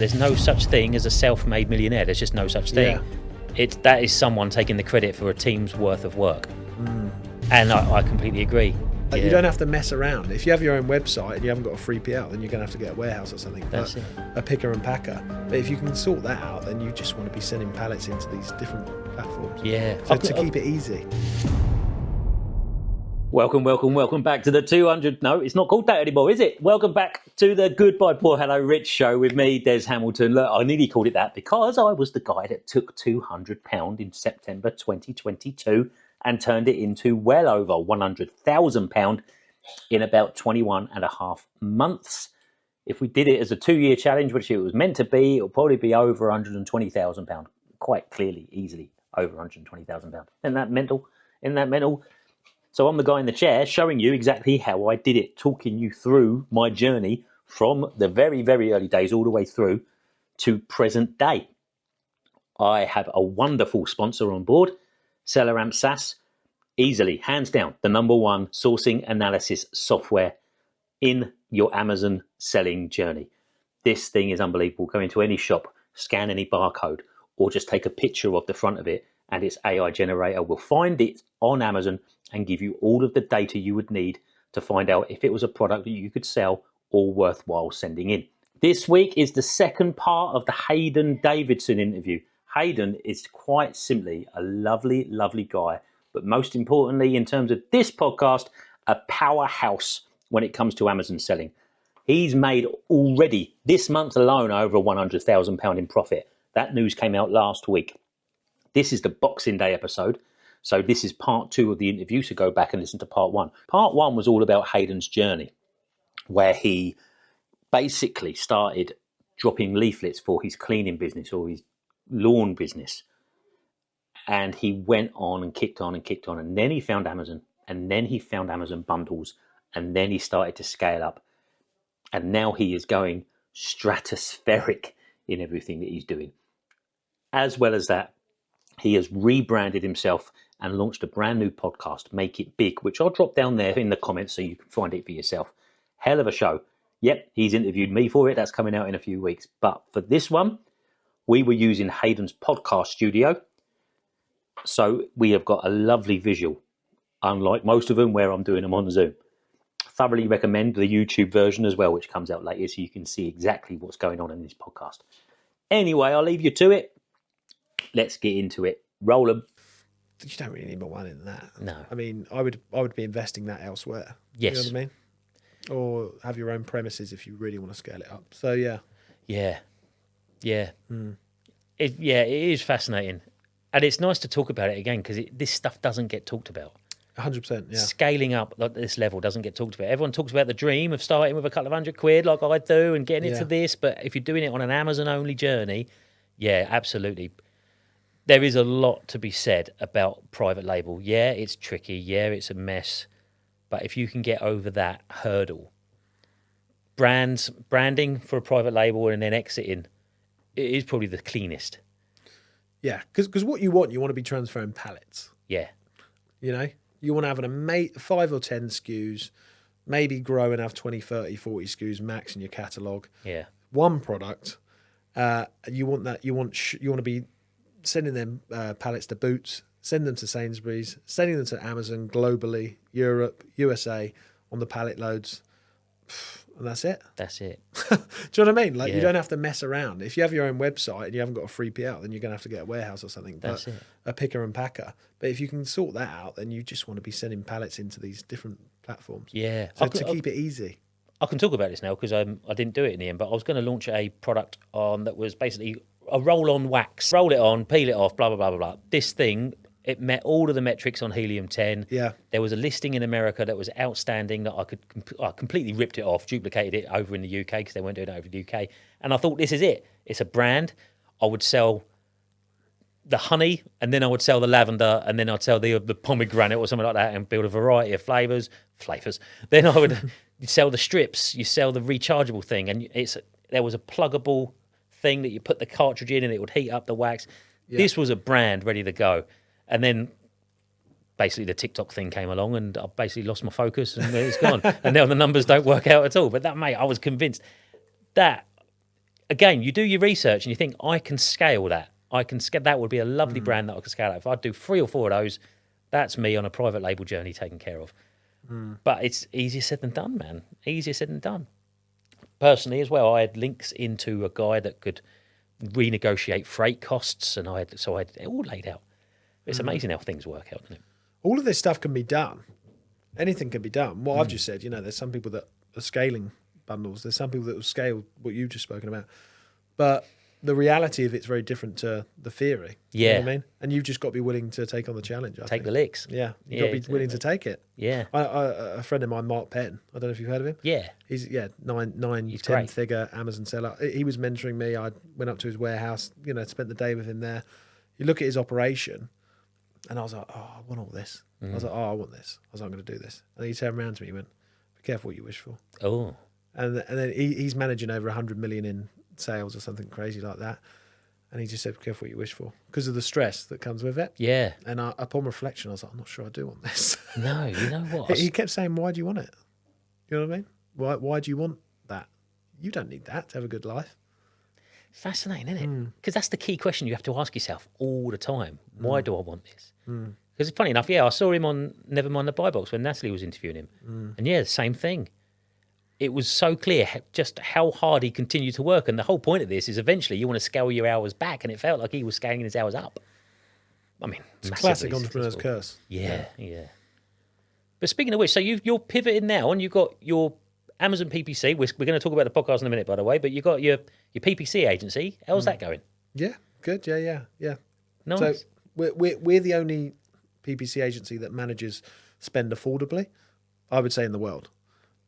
There's no such thing as a self-made millionaire. There's just no such thing. Yeah. That is someone taking the credit for a team's worth of work. And I completely agree. You don't have to mess around. If you have your own website and you haven't got a 3PL, then you're going to have to get a warehouse or something. That's it. A picker and packer. But if you can sort that out, then you just want to be sending pallets into these different platforms. Yeah. So to keep it easy. Welcome back to the 200. No, it's not called that anymore, is it? Welcome back to the Goodbye Poor Hello Rich show with me, Des Hamilton. Look, I nearly called it that because I was the guy that took £200 in September 2022 and turned it into well over £100,000 in about 21 and a half months. If we did it as a 2-year challenge, which it was meant to be, it'll probably be over £120,000. Quite clearly, easily over £120,000. Isn't that mental? So I'm the guy in the chair showing you exactly how I did it, talking you through my journey from the very, very early days all the way through to present day. I have a wonderful sponsor on board, SellerAmp SaaS. Easily, hands down, the number one sourcing analysis software in your Amazon selling journey. This thing is unbelievable. Go into any shop, scan any barcode, or just take a picture of the front of it, and its AI generator will find it on Amazon and give you all of the data you would need to find out if it was a product that you could sell or worthwhile sending in. This week is the second part of the Hayden Davidson interview. Hayden is quite simply a lovely, lovely guy, but most importantly, in terms of this podcast, a powerhouse when it comes to Amazon selling. He's made already this month alone over £100,000 in profit. That news came out last week. This is the Boxing Day episode. So this is part 2 of the interview, so go back and listen to part 1. Part 1 was all about Hayden's journey, where he basically started dropping leaflets for his cleaning business or his lawn business. And he went on and kicked on, and then he found Amazon, and then he found Amazon bundles, and then he started to scale up. And now he is going stratospheric in everything that he's doing. As well as that, he has rebranded himself and launched a brand new podcast, Make It Big, which I'll drop down there in the comments so you can find it for yourself. Hell of a show. Yep, he's interviewed me for it. That's coming out in a few weeks. But for this one, we were using Hayden's podcast studio. So we have got a lovely visual, unlike most of them where I'm doing them on Zoom. Thoroughly recommend the YouTube version as well, which comes out later so you can see exactly what's going on in this podcast. Anyway, I'll leave you to it. Let's get into it. Roll them. You don't really need more money than that. No. I mean, I would be investing that elsewhere. Yes. You know what I mean? Or have your own premises if you really want to scale it up. So, yeah. Yeah. It is fascinating. And it's nice to talk about it again because this stuff doesn't get talked about. 100%, yeah. Scaling up at this level doesn't get talked about. Everyone talks about the dream of starting with a couple of £100 like I do and getting it to this. But if you're doing it on an Amazon-only journey, yeah, absolutely. There is a lot to be said about private label. Yeah, it's tricky. Yeah, it's a mess. But if you can get over that hurdle, branding for a private label and then exiting, it is probably the cleanest. Yeah, because what you want to be transferring pallets. Yeah. You know, you want to have 5 or 10 SKUs, maybe grow and have 20, 30, 40 SKUs max in your catalogue. Yeah. One product. You want that. You want to be sending them pallets to Boots, send them to Sainsbury's, sending them to Amazon globally, Europe, USA on the pallet loads. And that's it. That's it. Do you know what I mean? Like, you don't have to mess around. If you have your own website and you haven't got a 3PL, then you're going to have to get a warehouse or something. That's it. A picker and packer. But if you can sort that out, then you just want to be sending pallets into these different platforms. Yeah. So to keep it easy. I can talk about this now because I didn't do it in the end, but I was going to launch a product that was basically a roll-on wax. Roll it on, peel it off, blah, blah, blah, blah, blah. This thing, it met all of the metrics on Helium-10. Yeah. There was a listing in America that was outstanding that I completely ripped it off, duplicated it over in the UK because they weren't doing it over the UK. And I thought, this is it. It's a brand. I would sell the honey, and then I would sell the lavender, and then I'd sell the pomegranate or something like that and build a variety of flavors. Then I would sell the strips, you sell the rechargeable thing, and there was a pluggable thing that you put the cartridge in and it would heat up the wax. Yeah. This was a brand ready to go. And then basically the TikTok thing came along and I basically lost my focus and it's gone. And now the numbers don't work out at all. But that, mate, I was convinced that again, you do your research and you think, I can scale that. That would be a lovely brand that I could scale out. If I do 3 or 4 of those, that's me on a private label journey taken care of. But it's easier said than done, man. Easier said than done. Personally, as well, I had links into a guy that could renegotiate freight costs, and I had it all laid out. It's amazing how things work out, isn't it? All of this stuff can be done. Anything can be done. What I've just said, there's some people that are scaling bundles. There's some people that will scale what you've just spoken about. But the reality of it's very different to the theory. Yeah. You know what I mean? And you've just got to be willing to take on the challenge. I think. The licks. Yeah. You've got to be willing to take it. Yeah. A friend of mine, Mark Penn, I don't know if you've heard of him. Yeah. He's 10 great. figure Amazon seller. He was mentoring me. I went up to his warehouse, spent the day with him there. You look at his operation and I was like, oh, I want all this. I was like, oh, I want this. I was like, I'm going to do this. And he turned around to me and went, be careful what you wish for. Oh. And then he's managing over 100 million in sales or something crazy like that. And he just said, be careful what you wish for, because of the stress that comes with it. Yeah. And upon reflection, I was like, I'm not sure I do want this. No, you know what? He kept saying, why do you want it? You know what I mean? Why do you want that? You don't need that to have a good life. Fascinating, isn't it? Because that's the key question you have to ask yourself all the time. Why do I want this? Because it's funny enough, I saw him on Nevermind the Buy Box when Natalie was interviewing him. And the same thing. It was so clear just how hard he continued to work. And the whole point of this is eventually you want to scale your hours back. And it felt like he was scaling his hours up. I mean, it's a classic entrepreneur's curse. Yeah. But speaking of which, so you're pivoted now and you've got your Amazon PPC. We're going to talk about the podcast in a minute, by the way. But you've got your PPC agency. How's that going? Yeah, good. Yeah. Nice. So we're the only PPC agency that manages spend affordably, I would say, in the world.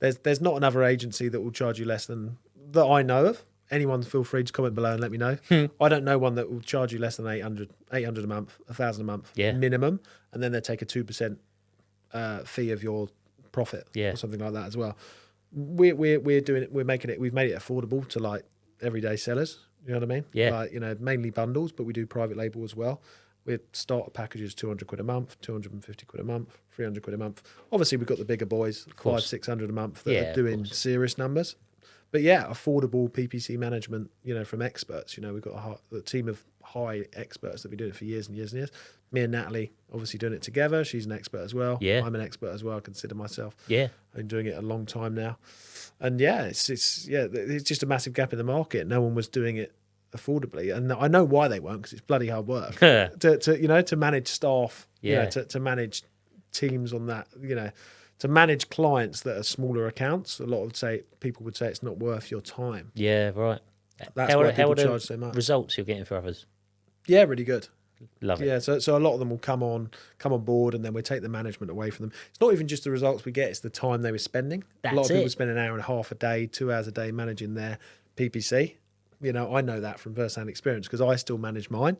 There's not another agency that will charge you less than that I know of. Anyone feel free to comment below and let me know. I don't know one that will charge you less than 800 a month, 1,000 a month minimum, and then they take a 2% fee of your profit or something like that as well. We're doing it. We've made it affordable to like everyday sellers. You know what I mean? Yeah. Like, mainly bundles, but we do private label as well. We start packages 200 quid a month, 250 quid a month, 300 quid a month. Obviously, we've got the bigger boys, 500-600 a month that are doing serious numbers. But affordable PPC management, from experts. We've got a team of high experts that have been doing it for years and years and years. Me and Natalie, obviously doing it together. She's an expert as well. Yeah. I'm an expert as well. I consider myself. Yeah. I've been doing it a long time now. And it's just a massive gap in the market. No one was doing it affordably, and I know why they weren't, because it's bloody hard work to manage staff, to manage teams on that, to manage clients that are smaller accounts. People would say it's not worth your time. Yeah, right. That's why people charge so much. Results you're getting for others? Yeah, really good. Love it. Yeah, so a lot of them will come on board, and then we take the management away from them. It's not even just the results we get; it's the time they were spending. A lot of people spend an hour and a half a day, 2 hours a day managing their PPC. I know that from first-hand experience, because I still manage mine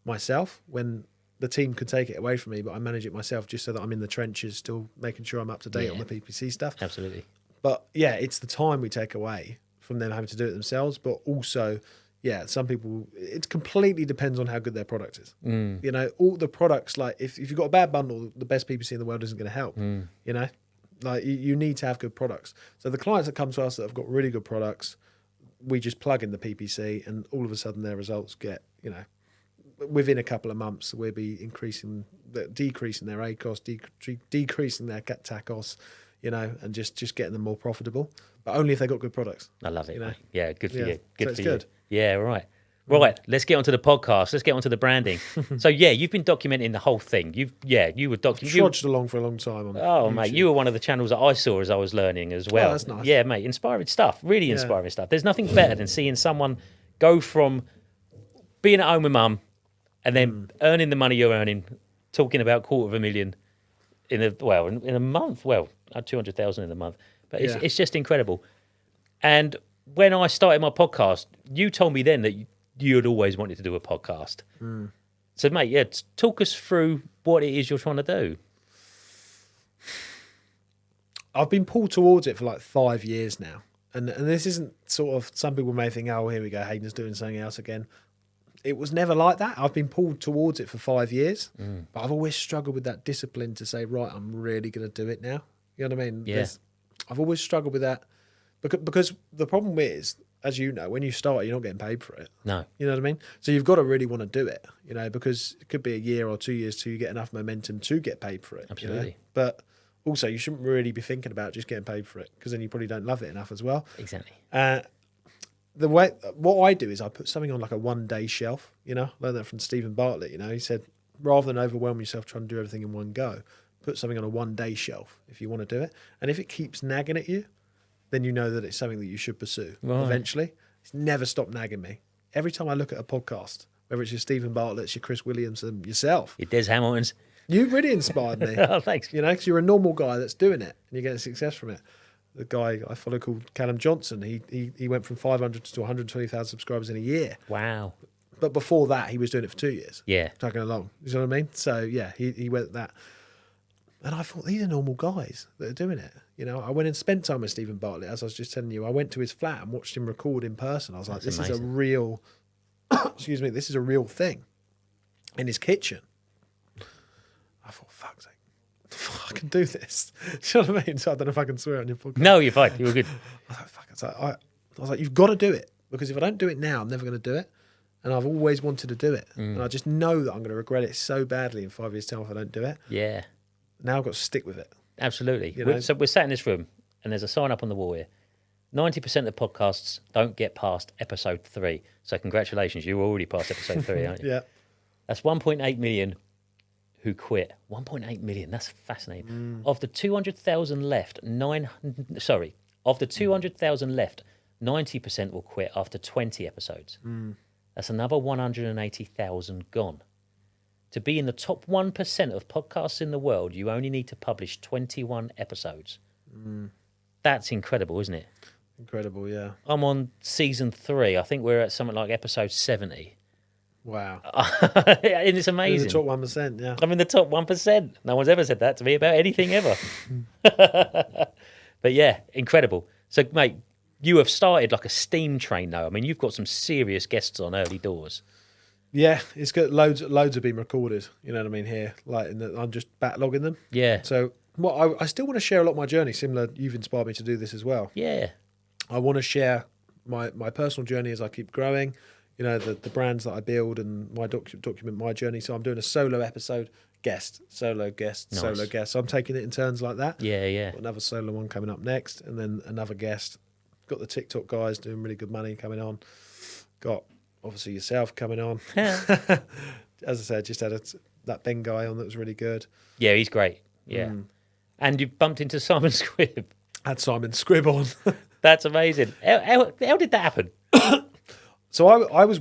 myself when the team could take it away from me, but I manage it myself just so that I'm in the trenches, still making sure I'm up to date on the PPC stuff. Absolutely. But it's the time we take away from them having to do it themselves, but also, some people, it completely depends on how good their product is. All the products, like if you've got a bad bundle, the best PPC in the world isn't going to help. Like you need to have good products. So the clients that come to us that have got really good products, we just plug in the PPC, and all of a sudden their results get, within a couple of months, we'll be decreasing their ACOS, decreasing their TACOS, and just getting them more profitable. But only if they got good products. I love it. Yeah, good for you. Good for you. Good. Yeah, right. Right, let's get onto the podcast. Let's get onto the branding. So, you've been documenting the whole thing. You were documenting. Trudged along for a long time. On YouTube. Mate, you were one of the channels that I saw as I was learning as well. Oh, that's nice. Yeah, mate, inspiring stuff. Really inspiring stuff. There's nothing better than seeing someone go from being at home with mum and then earning the money you're earning, talking about $250,000 in a month. Well, 200,000 in a month. But it's just incredible. And when I started my podcast, you told me then that you had always wanted to do a podcast. So, mate, talk us through what it is you're trying to do. I've been pulled towards it for like 5 years now. And this isn't sort of, some people may think, oh, here we go, Hayden's doing something else again. It was never like that. I've been pulled towards it for 5 years, but I've always struggled with that discipline to say, right, I'm really going to do it now. You know what I mean? Yeah. I've always struggled with that because the problem is as you know, when you start, you're not getting paid for it. No. You know what I mean? So you've got to really want to do it, you know, because it could be a year or 2 years till you get enough momentum to get paid for it. Absolutely. You know? But also, you shouldn't really be thinking about just getting paid for it, because then you probably don't love it enough as well. Exactly. What I do is I put something on like a 1 day shelf. You know, learned that from Stephen Bartlett. You know, he said rather than overwhelm yourself trying to do everything in one go, put something on a 1 day shelf if you want to do it. And if it keeps nagging at you, then you know that it's something that you should pursue eventually. It's never stopped nagging me. Every time I look at a podcast, whether it's your Stephen Bartlett's, your Chris Williamson, yourself, Your Des Hamiltons. you really inspired me. Oh, thanks. You know, because you're a normal guy that's doing it and you're getting success from it. The guy I follow called Callum Johnson, he went from 500 to 120,000 subscribers in a year. Wow. But before that, he was doing it for 2 years. Yeah. Tagging along. You know what I mean? So, yeah, he went that. And I thought, these are normal guys that are doing it. You know, I went and spent time with Stephen Bartlett, as I was just telling you. I went to his flat and watched him record in person. I was like, this is a real, excuse me, this is a real thing. In his kitchen. I thought, fuck's sake, I can do this. Do you know what I mean? So I don't know if I can swear on your podcast. No, you're fine. You were good. I was like, fuck. I was like, you've got to do it. Because if I don't do it now, I'm never going to do it. And I've always wanted to do it. And I just know that I'm going to regret it so badly in 5 years' time if I don't do it. Yeah. Now I've got to stick with it. Absolutely. You know? So we're sat in this room and there's a sign up on the wall here. 90% of the podcasts don't get past episode 3. So congratulations, you're already past episode 3, aren't you? Yeah. That's 1.8 million who quit. 1.8 million, that's fascinating. Of the 200,000 left, of the 200,000 left, 90% will quit after 20 episodes. That's another 180,000 gone. To be in the top 1% of podcasts in the world, you only need to publish 21 episodes. That's incredible, isn't it? Incredible, yeah. I'm on season 3. I think we're at something like episode 70. Wow. And it's amazing. In the top 1%, yeah. I'm in the top 1%. No one's ever said that to me about anything ever. But yeah, incredible. So, mate, you have started like a steam train, though. I mean, you've got some serious guests on early doors. Yeah, it's got loads have been recorded. You know what I mean? Here, I'm just backlogging them. Yeah. So, I still want to share a lot of my journey. Similar, you've inspired me to do this as well. Yeah. I want to share my personal journey as I keep growing. You know, the brands that I build and my document my journey. So I'm doing a solo episode, solo guest. So I'm taking it in turns like that. Yeah, yeah. Got another solo one coming up next, and then another guest. Got the TikTok guys doing really good money coming on. Got obviously yourself coming on. As I said, just had that Ben guy on that was really good. Yeah, he's great. Yeah. And you bumped into Simon Squibb. Had Simon Squibb on. That's amazing. How did that happen? So I was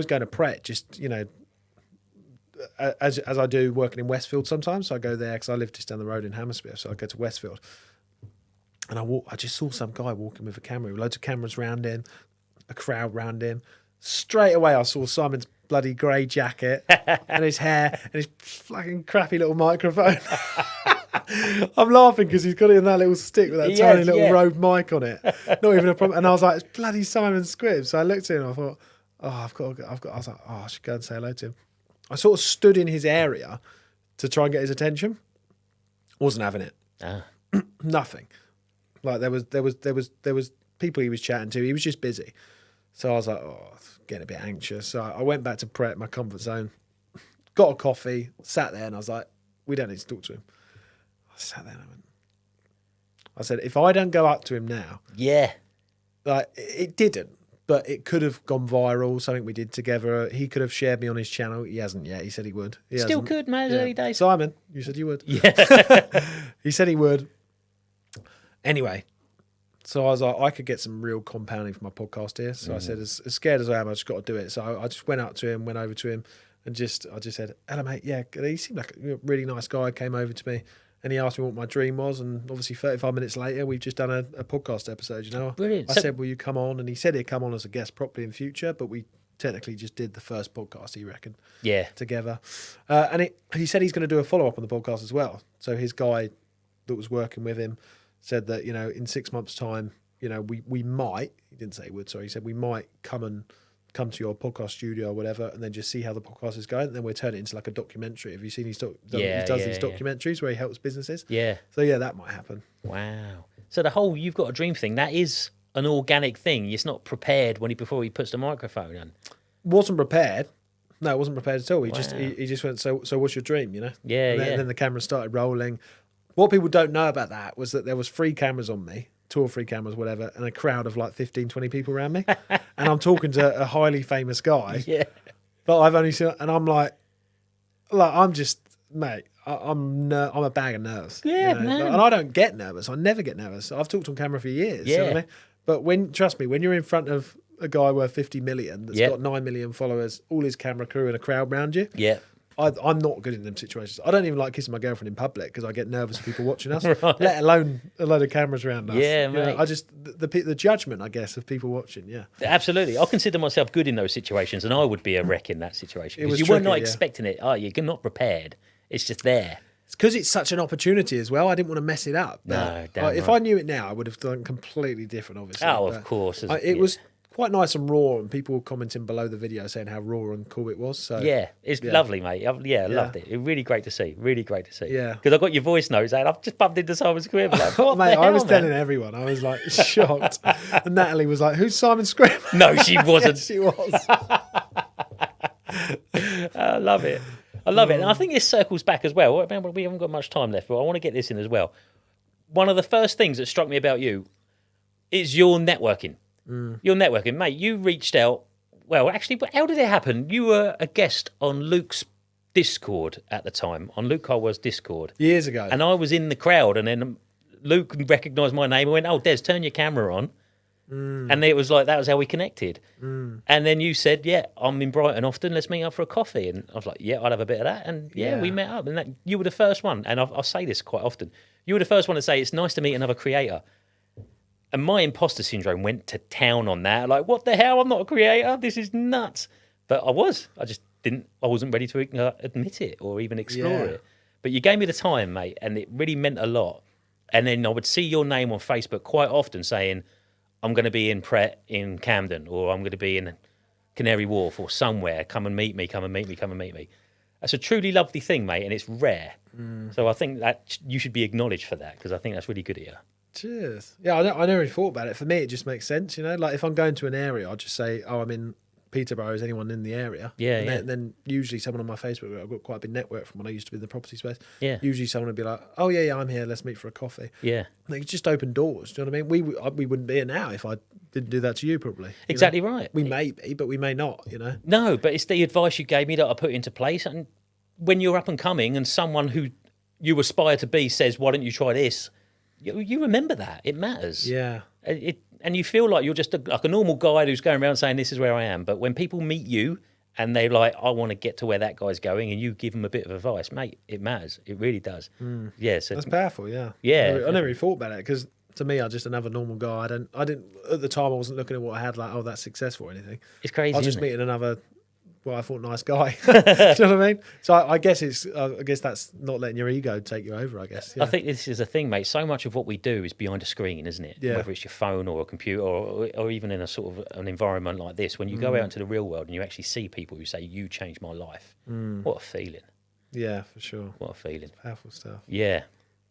going to Pret, just, you know, as I do working in Westfield sometimes. So I go there because I live just down the road in Hammersmith. So I go to Westfield, and I just saw some guy walking with a camera, with loads of cameras round him, a crowd round him. Straight away, I saw Simon's bloody grey jacket and his hair and his fucking crappy little microphone. I'm laughing because he's got it in that little stick with that tiny little Rode mic on it. Not even a problem. And I was like, it's bloody Simon Squibb. So I looked at him and I thought, I was like, I should go and say hello to him. I sort of stood in his area to try and get his attention. Wasn't having it. Nothing. Like there was people he was chatting to. He was just busy. So I was like, getting a bit anxious. So I went back to Pret, my comfort zone, got a coffee, sat there, and I was like, we don't need to talk to him. I sat there and I said, if I don't go up to him now, like it didn't, but it could have gone viral. Something we did together. He could have shared me on his channel. He hasn't yet. He said he would. He Still hasn't. could, man. Early days. Simon, you said you would. Yeah. He said he would. Anyway, so I was like, I could get some real compounding for my podcast here. So I said, as scared as I am, I just got to do it. So I just went up to him, went over to him, and I just said, hello, mate. Yeah, he seemed like a really nice guy. Came over to me. And he asked me what my dream was, and obviously 35 minutes later, we've just done a podcast episode, you know. Brilliant. I said, will you come on? And he said he'd come on as a guest properly in future, but we technically just did the first podcast, he reckoned, together. And he said he's going to do a follow-up on the podcast as well. So his guy that was working with him said that, you know, in 6 months' time, you know, we might, he didn't say he would, sorry, he said we might come to your podcast studio or whatever, and then just see how the podcast is going, and then we'll turn it into like a documentary. Have you seen he does these documentaries where he helps businesses? Yeah. So yeah, that might happen. Wow. So the whole "you've got a dream" thing, that is an organic thing. It's not prepared before he puts the microphone on. Wasn't prepared. No, it wasn't prepared at all. He Wow. just went, so what's your dream, you know? Yeah, And then the camera started rolling. What people don't know about that was that there was 3 cameras on me, 2 or 3 cameras, whatever, and a crowd of like 15, 20 people around me. And I'm talking to a highly famous guy Yeah. that I've only seen, and I'm like I'm just, mate, I'm a bag of nerves. Yeah, you know? man. And I don't get nervous. I never get nervous. I've talked on camera for years. You know what I mean? But trust me, when you're in front of a guy worth 50 million that's got 9 million followers, all his camera crew and a crowd around you. Yeah. I'm not good in them situations. I don't even like kissing my girlfriend in public because I get nervous of people watching us, let alone a load of cameras around us. Yeah, you know, mate. I just, the judgment, I guess, of people watching, yeah. Absolutely. I consider myself good in those situations, and I would be a wreck in that situation. It was Because you were tricky, not yeah. expecting it, are you? You're not prepared. It's just there. It's because it's such an opportunity as well. I didn't want to mess it up. No, damn If right. I knew it now, I would have done completely different, obviously. Oh, But of course. it was quite nice and raw, and people were commenting below the video saying how raw and cool it was. So Yeah, it's lovely, mate. I loved it. It really great to see. Really great to see. Yeah. Because I got your voice notes and I've just bumped into Simon Squibb. Like, what mate, the hell, I was man? telling everyone. I was like shocked. And Natalie was like, "Who's Simon Squibb?" No, she wasn't. Yes, she was. I love it. I love it. And I think this circles back as well. Remember, we haven't got much time left, but I want to get this in as well. One of the first things that struck me about you is your networking. Your networking. Mate, you reached out. Well, actually, how did it happen? You were a guest on Luke's Discord at the time, on Luke Colwell's Discord. Years ago. And I was in the crowd, and then Luke recognised my name and went, "Oh, Des, turn your camera on." And it was like, that was how we connected. And then you said, "Yeah, I'm in Brighton often. Let's meet up for a coffee." And I was like, "Yeah, I'd have a bit of that." And Yeah. we met up. And you were the first one. And I say this quite often. You were the first one to say, "It's nice to meet another creator." And my imposter syndrome went to town on that. Like, what the hell? I'm not a creator. This is nuts. But I was. I just didn't. I wasn't ready to admit it or even explore it. But you gave me the time, mate, and it really meant a lot. And then I would see your name on Facebook quite often saying, "I'm going to be in Pret in Camden," or "I'm going to be in Canary Wharf or somewhere. Come and meet me. Come and meet me. Come and meet me." That's a truly lovely thing, mate, and it's rare. So I think that you should be acknowledged for that because I think that's really good of you. Cheers. Yeah, I never really thought about it. For me, it just makes sense, you know. Like if I'm going to an area, I'll just say, "Oh, I'm in Peterborough. Is anyone in the area?" Yeah, and yeah. Then usually someone on my Facebook, I've got quite a big network from when I used to be in the property space. Yeah. Usually someone would be like, "Oh yeah, I'm here. Let's meet for a coffee." Yeah. Like, it just open doors. Do you know what I mean? We wouldn't be here now if I didn't do that to you, probably. You Exactly know? right. We may be, but we may not. You know. No, but it's the advice you gave me that I put into place. And when you're up and coming and someone who you aspire to be says, "Why don't you try this?" You remember that. It matters. Yeah. And you feel like you're just like a normal guy who's going around saying, "This is where I am." But when people meet you and they're like, "I want to get to where that guy's going," and you give them a bit of advice, mate, it matters. It really does. Yeah. So That's powerful. Yeah. Yeah. I never really thought about it because to me, I'm just another normal guy. I didn't at the time. I wasn't looking at what I had like, "Oh, that's successful" or anything. it's crazy. I was just isn't it? meeting another, well, I thought nice guy. Do you know what I mean? So I guess I guess that's not letting your ego take you over. I guess. Yeah. I think this is a thing, mate. So much of what we do is behind a screen, isn't it? Yeah. Whether it's your phone or a computer or even in a sort of an environment like this, when you go out into the real world and you actually see people who say, "You changed my life." What a feeling. Yeah, for sure. What a feeling. Powerful stuff. Yeah.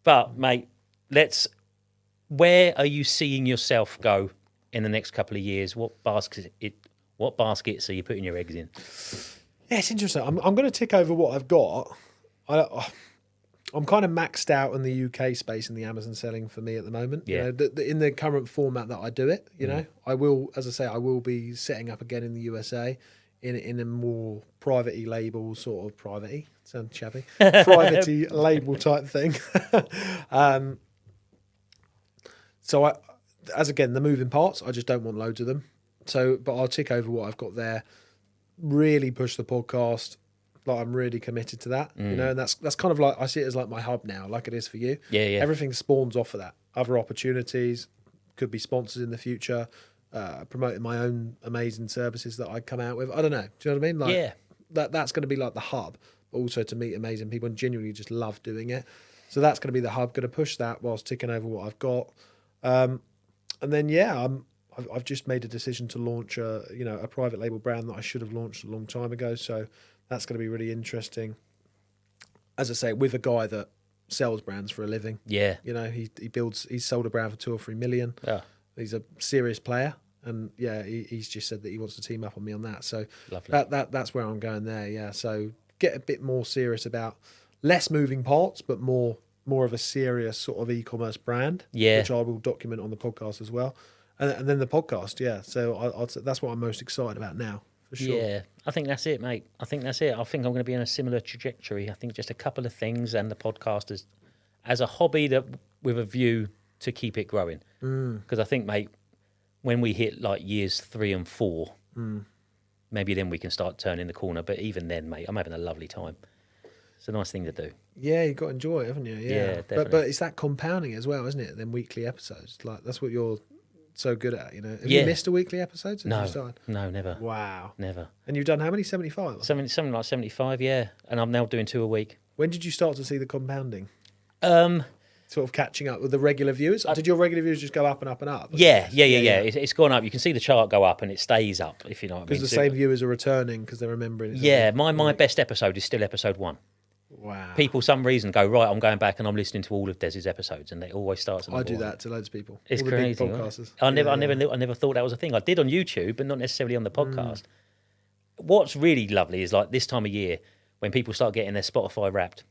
But, mate, where are you seeing yourself go in the next couple of years? What baskets are you putting your eggs in? Yeah, it's interesting. I'm going to tick over what I've got. I'm kind of maxed out in the UK space in the Amazon selling for me at the moment. Yeah. You know, in the current format that I do it, you know, I will, as I say, I will be setting up again in the USA in a more private-y label, sort of private-y, sounds shabby, private-y label type thing. So as again, the moving parts, I just don't want loads of them. So, but I'll tick over what I've got there. Really push the podcast. Like I'm really committed to that, you know, and that's kind of like I see it as like my hub now, like it is for you. Yeah, yeah. Everything spawns off of that. Other opportunities, could be sponsors in the future, promoting my own amazing services that I come out with. I don't know. Do you know what I mean? Like, Yeah. That's going to be like the hub, but also to meet amazing people and genuinely just love doing it. So that's going to be the hub. Going to push that whilst ticking over what I've got, and then I've just made a decision to launch a private label brand that I should have launched a long time ago. So that's going to be really interesting. As I say, with a guy that sells brands for a living. Yeah. You know, he's sold a brand for 2 or 3 million. Yeah. He's a serious player. And yeah, he's just said that he wants to team up on me on that. So Lovely. that's where I'm going there. Yeah. So get a bit more serious about less moving parts, but more of a serious sort of e-commerce brand. Yeah. Which I will document on the podcast as well. And then the podcast. Yeah. So that's what I'm most excited about now. For sure. Yeah, I think that's it, mate. I think that's it. I think I'm going to be on a similar trajectory. I think just a couple of things and the podcast as a hobby that with a view to keep it growing. Because I think, mate, when we hit like years 3 and 4, maybe then we can start turning the corner. But even then, mate, I'm having a lovely time. It's a nice thing to do. Yeah, you've got to enjoy it, haven't you? Yeah, definitely. But it's that compounding as well, isn't it? Them weekly episodes. Like that's what you're so good at, you know. Have you missed a weekly episode since you started? No, never. Wow. Never. And you've done how many? 75? Something like 75, yeah. And I'm now doing 2 a week. When did you start to see the compounding? Um, Sort of catching up with the regular viewers? Did your regular viewers just go up and up and up? Yeah. It's gone up. You can see the chart go up and it stays up, if you know what I mean. Because the same viewers are returning because they're remembering it. Yeah, my best episode is still episode 1. Wow. People, some reason, go, right, I'm going back and I'm listening to all of Des's episodes, and it always starts. I do that to loads of people. It's all the crazy. big podcasters. Right? I never thought that was a thing. I did on YouTube, but not necessarily on the podcast. What's really lovely is like this time of year when people start getting their Spotify Wrapped,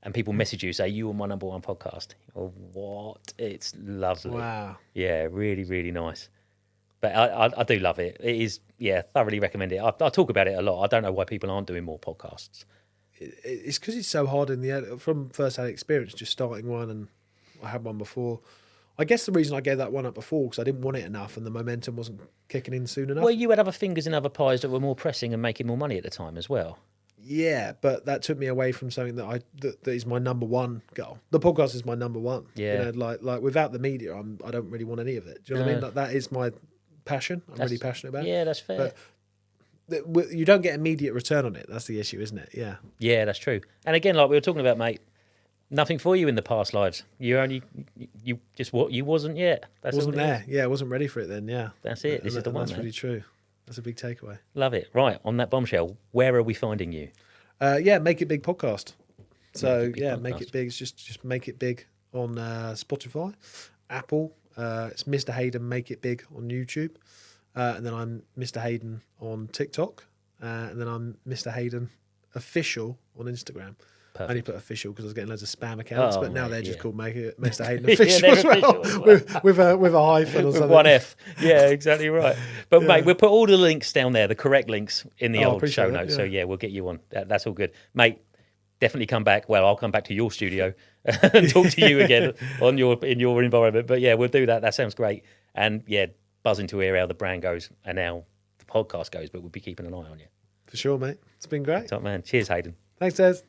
and people message you say you were my number 1 podcast. Oh, what? It's lovely. Wow. Yeah, really, really nice. But I do love it. It is, yeah, thoroughly recommend it. I talk about it a lot. I don't know why people aren't doing more podcasts. It's because it's so hard from first-hand experience, just starting one, and I had one before. I guess the reason I gave that one up before because I didn't want it enough and the momentum wasn't kicking in soon enough. Well, you had other fingers in other pies that were more pressing and making more money at the time as well. Yeah, but that took me away from something that that is my number 1 goal. The podcast is my number 1. Yeah. You know, like without the media, I don't really want any of it. Do you know what I mean? Like, that is my passion. I'm really passionate about it. Yeah, that's fair. But you don't get immediate return on it. That's the issue, isn't it? Yeah. Yeah, that's true. And again, like we were talking about, mate, nothing for you in the past lives. You wasn't yet. That's Wasn't all it there. is. Yeah, I wasn't ready for it then. Yeah. That's it. This is the one. That's man. really true. That's a big takeaway. Love it. Right, on that bombshell, where are we finding you? Yeah, Make It Big podcast. So Make It Big Make It Big. Just Make It Big on Spotify, Apple. It's Mr. Hayden Make It Big on YouTube. And then I'm Mr. Hayden on TikTok. And then I'm Mr. Hayden Official on Instagram. Perfect. I only put official because I was getting loads of spam accounts, but now they're just called Mr. Hayden Official as well, with a hyphen or something. With 1 F. Yeah, exactly right. But mate, we'll put all the links down there, the correct links in the old show notes. So yeah, we'll get you on. That's all good. Mate, definitely come back. Well, I'll come back to your studio and talk to you again in your environment. But yeah, we'll do that. That sounds great. And yeah, buzzing to hear how the brand goes and how the podcast goes, but we'll be keeping an eye on you. For sure, mate. It's been great. Top man. Cheers, Hayden. Thanks, Des.